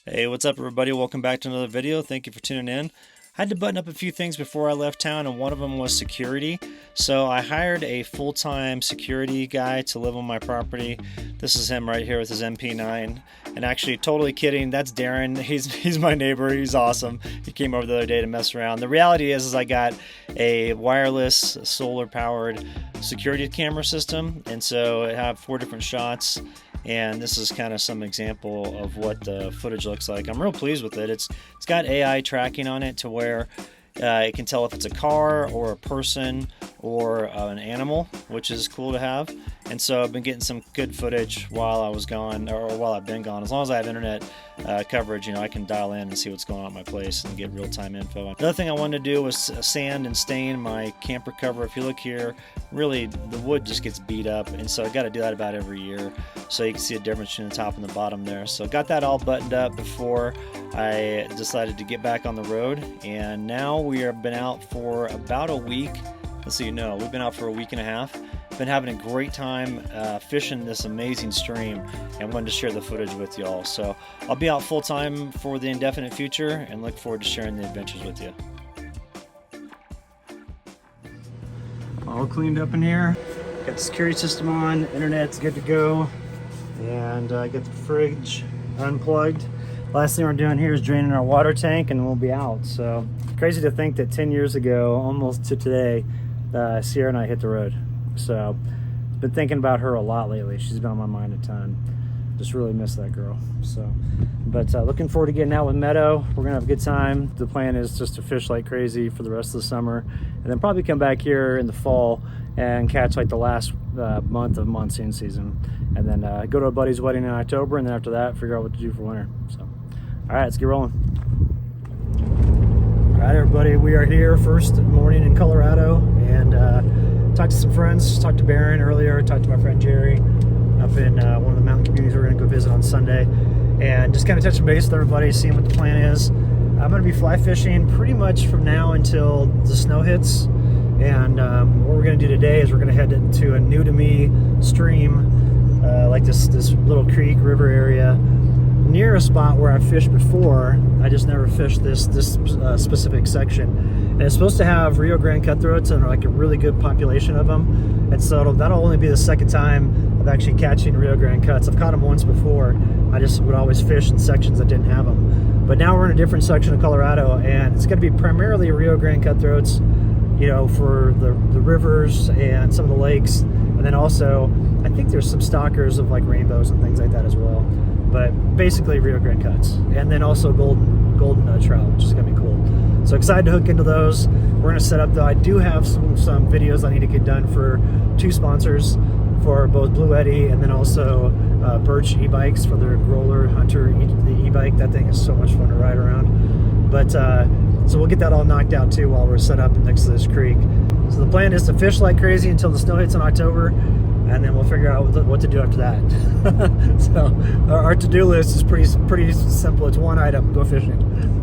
Hey, what's up, everybody? Welcome back to another video. Thank you for tuning in. I had to button up a few things before I left town, and one of them was security. So I hired a full-time security guy to live on my property. This is him right here with his MP9. And actually, totally kidding, that's Darren. He's my neighbor. He's awesome. He came over the other day to mess around. The reality is I got a wireless, solar-powered security camera system, and so I have 4 different shots. And this is kind of some example of what the footage looks like. I'm real pleased with it. It's got AI tracking on it to where it can tell if it's a car or a person or an animal, which is cool to have. And so I've been getting some good footage while I was gone, or while I've been gone. As long as I have internet coverage, I can dial in and see what's going on at my place and get real-time info. Another thing I wanted to do was sand and stain my camper cover. If you look here, really the wood just gets beat up, and so I got to do that about every year, so you can see a difference between the top and the bottom there. So got that all buttoned up before I decided to get back on the road, and now we have been out for about a week. Let's see, no, we've been out for a week and a half. Been having a great time fishing this amazing stream, and wanted to share the footage with y'all. So I'll be out full time for the indefinite future and look forward to sharing the adventures with you. All cleaned up in here. Got the security system on, internet's good to go, and I got the fridge unplugged. Last thing we're doing here is draining our water tank, and we'll be out. So crazy to think that 10 years ago, almost to today, Sierra and I hit the road. So been thinking about her a lot lately. She's been on my mind a ton. Just really miss that girl. So, but looking forward to getting out with Meadow. We're gonna have a good time. The plan is just to fish like crazy for the rest of the summer, and then probably come back here in the fall and catch like the last month of monsoon season, and then go to a buddy's wedding in October, and then after that figure out what to do for winter. So all right, let's get rolling. All right, everybody, we are here first morning in Colorado, and talked to some friends. Talked to Barron earlier, talked to my friend Jerry up in one of the mountain communities we're going to go visit on Sunday, and just kind of touching base with everybody, seeing what the plan is. I'm going to be fly fishing pretty much from now until the snow hits, and what we're going to do today is we're going to head to a new to me stream, like this little creek river area near a spot where I've fished before. I just never fished this specific section, and it's supposed to have Rio Grande cutthroats and like a really good population of them, and so that'll only be the second time of actually catching Rio Grande cuts. I've caught them once before. I just would always fish in sections that didn't have them, but now we're in a different section of Colorado, and it's going to be primarily Rio Grande cutthroats, for the rivers and some of the lakes, and then also I think there's some stalkers of like rainbows and things like that as well, but basically Rio Grande cuts, and then also golden trout, which is gonna be cool. So excited to hook into those. We're gonna set up though. I do have some videos I need to get done for 2 sponsors, for both Blue Eddy and then also Birch e-bikes for their Roller Hunter, the e-bike. That thing is so much fun to ride around. But so we'll get that all knocked out too while we're set up next to this creek. So the plan is to fish like crazy until the snow hits in October, and then we'll figure out what to do after that. So our to-do list is pretty simple. It's one item: go fishing.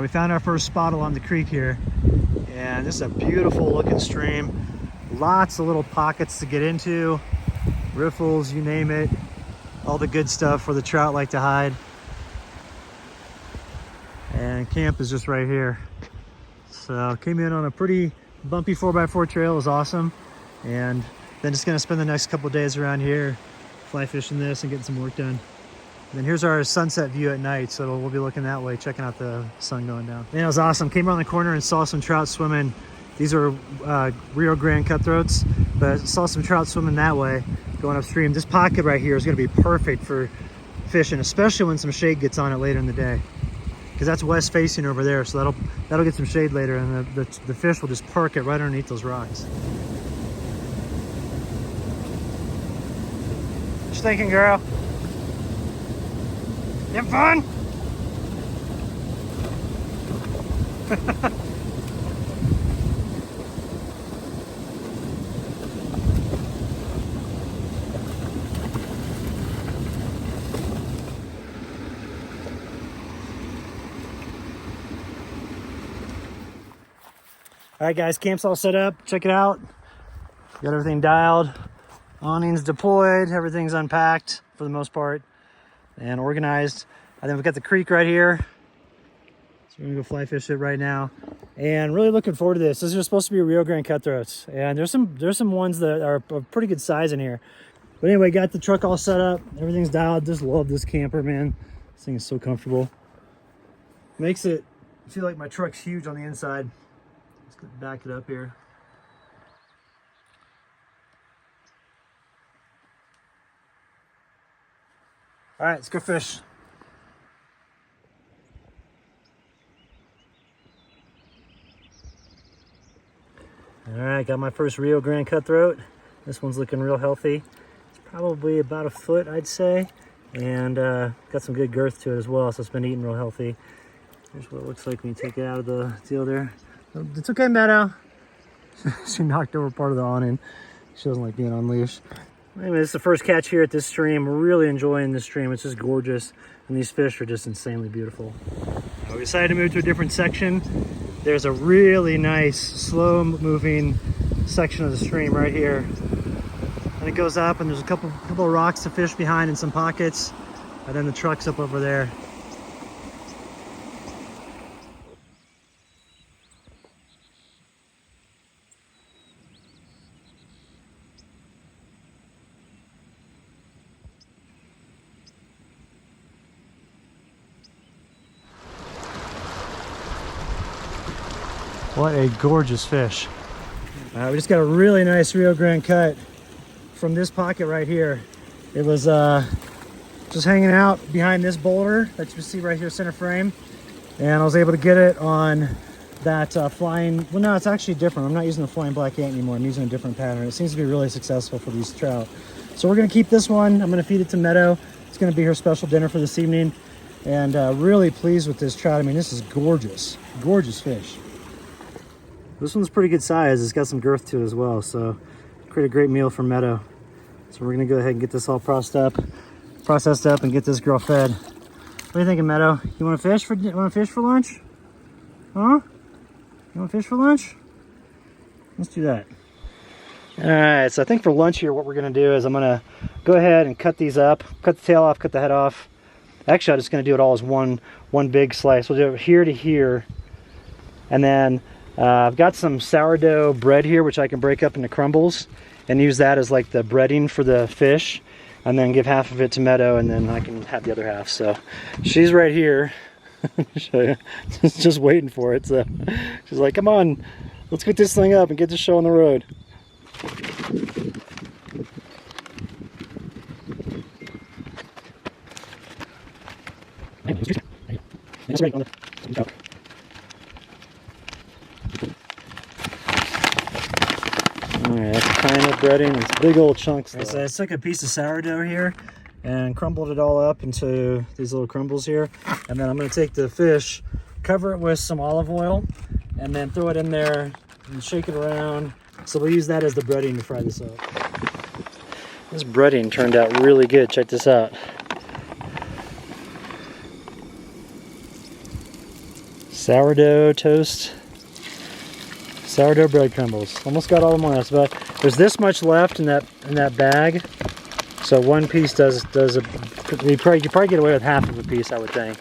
We found our first spot along the creek here, and this is a beautiful looking stream. Lots of little pockets to get into, riffles, you name it, all the good stuff where the trout like to hide. And camp is just right here. So came in on a pretty bumpy 4x4 trail. It was awesome, and then just gonna spend the next couple of days around here fly fishing this and getting some work done. And then here's our sunset view at night, so we'll be looking that way, checking out the sun going down. Man, it was awesome. Came around the corner and saw some trout swimming. These are Rio Grande cutthroats, but saw some trout swimming that way, going upstream. This pocket right here is gonna be perfect for fishing, especially when some shade gets on it later in the day, because that's west facing over there, so that'll get some shade later, and the fish will just park it right underneath those rocks. What you thinking, girl? You having fun? All right, guys, camp's all set up. Check it out. Got everything dialed. Awnings deployed. Everything's unpacked for the most part and organized. And then we've got the creek right here. So we're gonna go fly fish it right now. And really looking forward to this. This is supposed to be Rio Grande cutthroats. And there's some ones that are of pretty good size in here. But anyway, got the truck all set up. Everything's dialed. Just love this camper, man. This thing is so comfortable. Makes it feel like my truck's huge on the inside. Let's back it up here. All right, let's go fish. All right, got my first Rio Grande cutthroat. This one's looking real healthy. It's probably about a foot, I'd say. And got some good girth to it as well, so it's been eating real healthy. Here's what it looks like when you take it out of the deal there. It's okay, Meadow. She knocked over part of the awning. She doesn't like being on leash. Anyway, this is the first catch here at this stream. We're really enjoying this stream. It's just gorgeous, and these fish are just insanely beautiful. We decided to move to a different section. There's a really nice, slow-moving section of the stream right here. And it goes up, and there's a couple of rocks to fish behind and some pockets, and then the truck's up over there. What a gorgeous fish. We just got a really nice Rio Grande cut from this pocket right here. It was just hanging out behind this boulder that you see right here, center frame. And I was able to get it on that flying, well no, it's actually different. I'm not using the flying black ant anymore. I'm using a different pattern. It seems to be really successful for these trout. So we're gonna keep this one. I'm gonna feed it to Meadow. It's gonna be her special dinner for this evening. And really pleased with this trout. I mean, this is gorgeous, gorgeous fish. This one's pretty good size. It's got some girth to it as well, so create a great meal for Meadow. So we're gonna go ahead and get this all processed up and get this girl fed. What are you thinking, Meadow? You want to fish for lunch? Huh? You want to fish for lunch? Let's do that. All right, so I think for lunch here, what we're gonna do is I'm gonna go ahead and cut these up, cut the tail off, cut the head off. Actually, I'm just gonna do it all as one big slice. We'll do it here to here, and then I've got some sourdough bread here, which I can break up into crumbles and use that as like the breading for the fish, and then give half of it to Meadow, and then I can have the other half. So she's right here. Show you. Just waiting for it. So she's like, come on, let's get this thing up and get this show on the road. Alright, that's kind of breading. It's big old chunks. So I took a piece of sourdough here and crumbled it all up into these little crumbles here. And then I'm going to take the fish, cover it with some olive oil, and then throw it in there and shake it around. So we'll use that as the breading to fry this up. This breading turned out really good. Check this out. Sourdough toast. Sourdough bread crumbles. Almost got all of them left, but there's this much left in that bag. So one piece does you probably get away with half of a piece, I would think.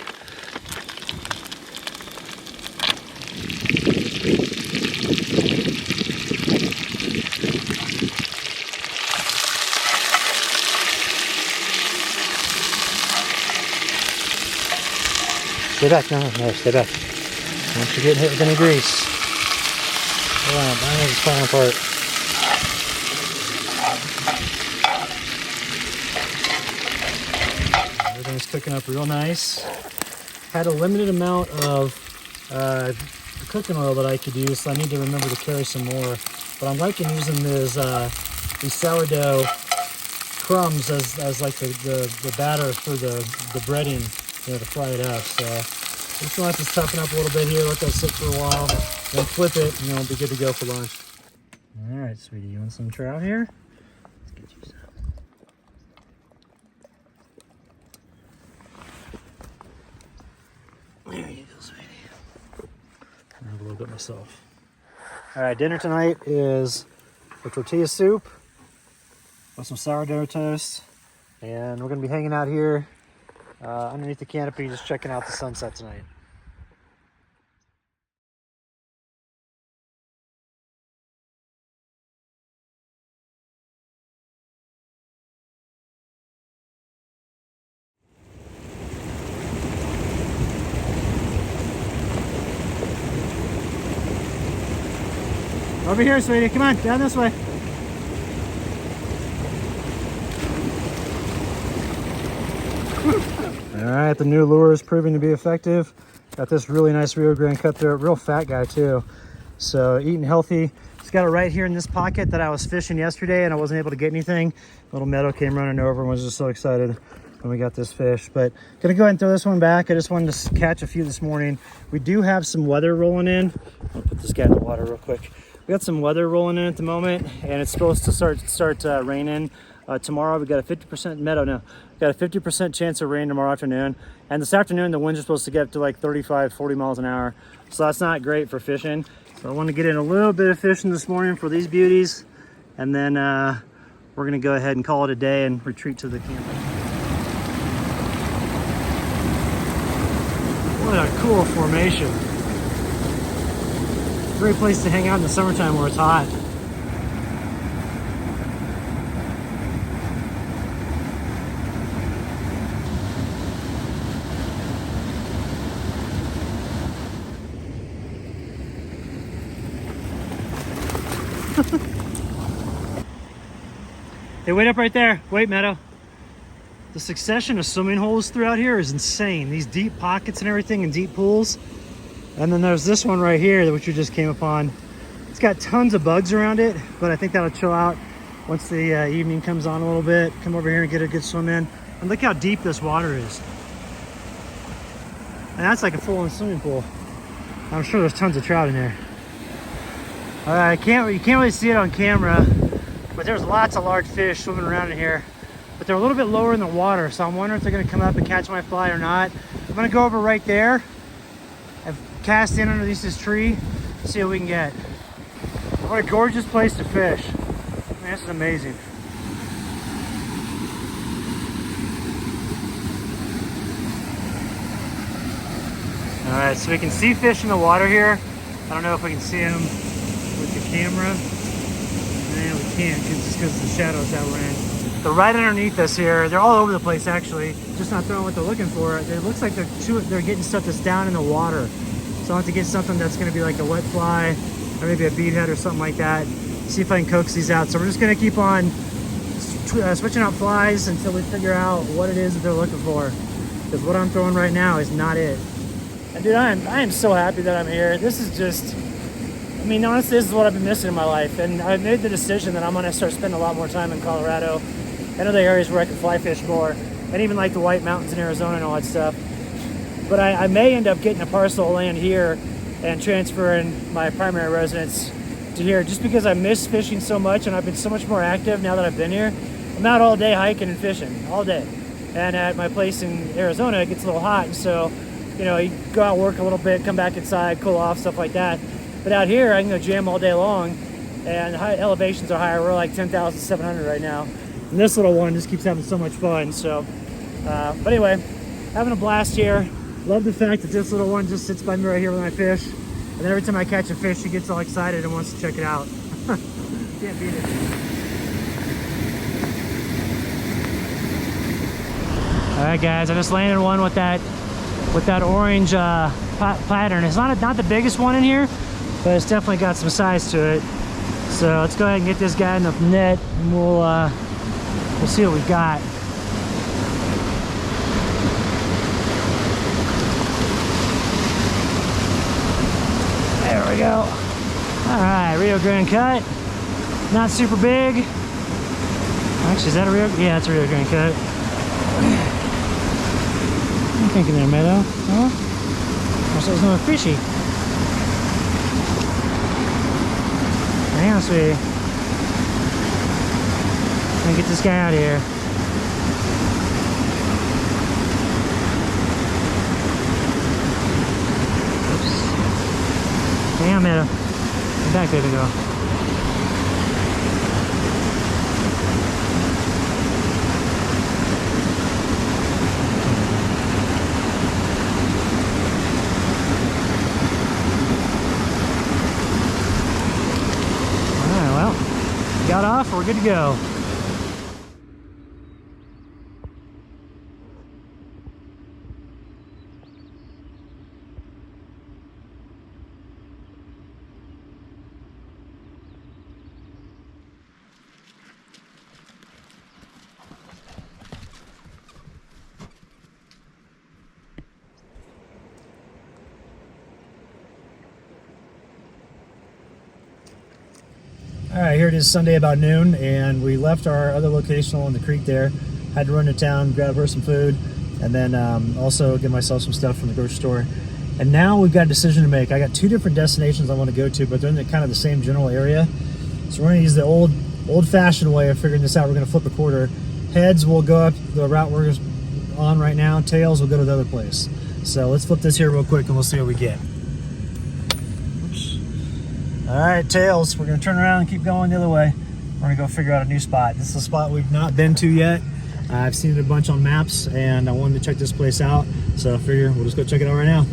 Stay back, no, stay back. Don't you get hit with any grease. Hold on, my hands is falling apart. Everything's cooking up real nice. Had a limited amount of cooking oil that I could use, so I need to remember to carry some more. But I'm liking using these sourdough crumbs as like the batter for the breading, you know, to fry it up. So just gonna let this toughen up a little bit here, let that sit for a while, then flip it, and it'll be good to go for lunch. All right, sweetie, you want some trout here? Let's get you some. There you go, sweetie. I have a little bit myself. All right, dinner tonight is a tortilla soup with some sourdough toast, and we're gonna be hanging out here underneath the canopy, just checking out the sunset tonight. Over here, sweetie. Come on, down this way. All right, the new lure is proving to be effective. Got this really nice Rio Grande cutthroat, real fat guy too. So eating healthy. Just got it right here in this pocket that I was fishing yesterday and I wasn't able to get anything. Little Meadow came running over and was just so excited when we got this fish. But gonna go ahead and throw this one back. I just wanted to catch a few this morning. We do have some weather rolling in. I'll put this guy in the water real quick. We got some weather rolling in at the moment, and it's supposed to start raining tomorrow. We got a 50% Meadow now. We got a 50% chance of rain tomorrow afternoon, and this afternoon the winds are supposed to get up to like 35, 40 miles an hour. So that's not great for fishing. So I want to get in a little bit of fishing this morning for these beauties, and then we're gonna go ahead and call it a day and retreat to the camp. What a cool formation. Great place to hang out in the summertime where it's hot. Hey, wait up right there. Wait, Meadow. The succession of swimming holes throughout here is insane. These deep pockets and everything and deep pools. And then there's this one right here, which we just came upon. It's got tons of bugs around it, but I think that'll chill out once the evening comes on a little bit. Come over here and get a good swim in. And look how deep this water is. And that's like a full-on swimming pool. I'm sure there's tons of trout in there. You can't really see it on camera, but there's lots of large fish swimming around in here. But they're a little bit lower in the water, so I'm wondering if they're gonna come up and catch my fly or not. I'm gonna go over right there. Cast in underneath this tree, see what we can get. What a gorgeous place to fish. Man, this is amazing. All right, so we can see fish in the water here. I don't know if we can see them with the camera. Man, we can't, just because of the shadows that we're in. They're right underneath us here. They're all over the place, actually. Just not throwing what they're looking for. It looks like they're getting stuff that's down in the water. So I have to get something that's gonna be like a wet fly or maybe a bead head or something like that. See if I can coax these out. So we're just gonna keep on switching out flies until we figure out what it is that they're looking for. Because what I'm throwing right now is not it. And dude, I am so happy that I'm here. This is just, I mean, honestly, this is what I've been missing in my life. And I've made the decision that I'm gonna start spending a lot more time in Colorado and other areas where I can fly fish more. And even like the White Mountains in Arizona and all that stuff. But I may end up getting a parcel of land here and transferring my primary residence to here just because I miss fishing so much and I've been so much more active now that I've been here. I'm out all day hiking and fishing, all day. And at my place in Arizona, it gets a little hot. And so, you know, you go out, work a little bit, come back inside, cool off, stuff like that. But out here, I can go jam all day long and the elevations are higher. We're like 10,700 right now. And this little one just keeps having so much fun. So, but anyway, having a blast here. Love the fact that this little one just sits by me right here with my fish. And every time I catch a fish, she gets all excited and wants to check it out. Can't beat it. All right, guys, I just landed one with that orange pattern. It's not the biggest one in here, but it's definitely got some size to it. So let's go ahead and get this guy in the net, and we'll see what we got. There we go. All right, Rio Grande cut. Not super big. Actually, is that a Rio? Yeah, it's a Rio Grande cut. What are you thinking there, Meadow? Huh? I there's no fishy. Hang on, sweetie. Let me get this guy out of here. Oops. Hang on, Meadow. Dank even go. Alright, well, got off, we're good to go. All right, here it is Sunday about noon, and we left our other location along the creek there. Had to run to town, grab her some food, and then also get myself some stuff from the grocery store. And now we've got a decision to make. I got two different destinations I want to go to, but they're in kind of the same general area. So we're going to use the old-fashioned way of figuring this out. We're going to flip a quarter. Heads will go up the route we're on right now. Tails will go to the other place. So let's flip this here real quick, and we'll see what we get. All right, tails, we're gonna turn around and keep going the other way. We're gonna go figure out a new spot. This is a spot we've not been to yet. I've seen it a bunch on maps, and I wanted to check this place out. So I figure we'll just go check it out right now.